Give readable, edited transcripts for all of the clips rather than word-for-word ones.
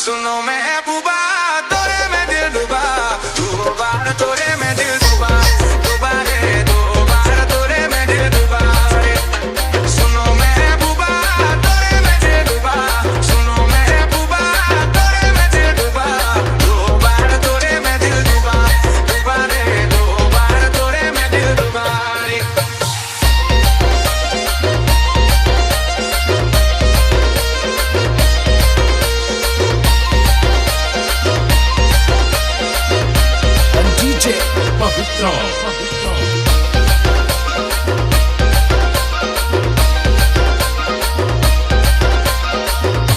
सुनो महबूबा तोरे में दिल डूबा, दो बार तोरे में दिल डूबा, दोबारे दो बार तोरे में दिल डूबा रे। सुनो महबूबा तोरे में दिल डूबा, सुनो महबूबा तोरे में दिल डूबा, दो बार तोरे में दिल डूबा, दोबारे दो बार तोरे में दिल डूबा रे। DJ Pavitra.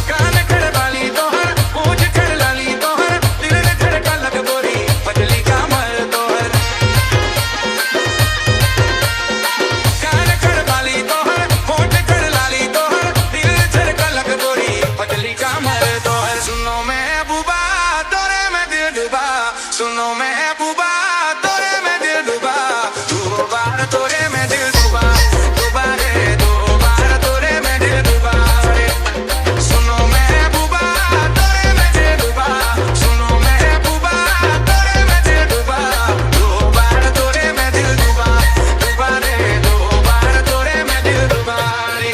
कान खड़बाली तोहर, पूंछ खड़लाली तोहर, दिल में धड़का लग गोरी, पतली कमर तोहर। कान खड़बाली तोहर, पूंछ खड़लाली तोहर, दिल में धड़का लग गोरी, पतली कमर तोहर। सुनो महबूबा तोरे में दिल डूबा, सुनो महबूबा तोरे में दिल डूबा, दो बार तोरे में दिल डूबा, दोबारे दो बार तोरे में दिल डूबा रे। सुनो महबूबा तोरे में दिल डूबा, सुनो महबूबा तोरे में दिल डूबा, दो बार तोरे में दिल डूबा, दोबारे दो बार तोरे में दिल डूबा रे।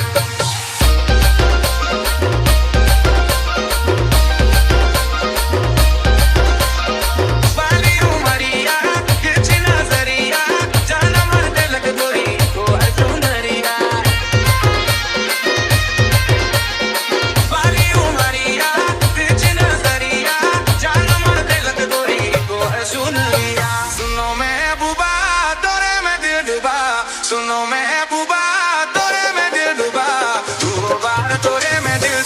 वाली उमरिया तिरछी नजरिया, जाना मन दिलक गोरी को है सुंदरिया। वाली उमरिया तिरछी नजरिया, जाना मन दिलक गोरी को है सुंदरिया। सुनो महबूबा तोरे में दिल डूबा, सुनो महबूबा तोरे में दिल डूबा, दो बार तोरे में दिल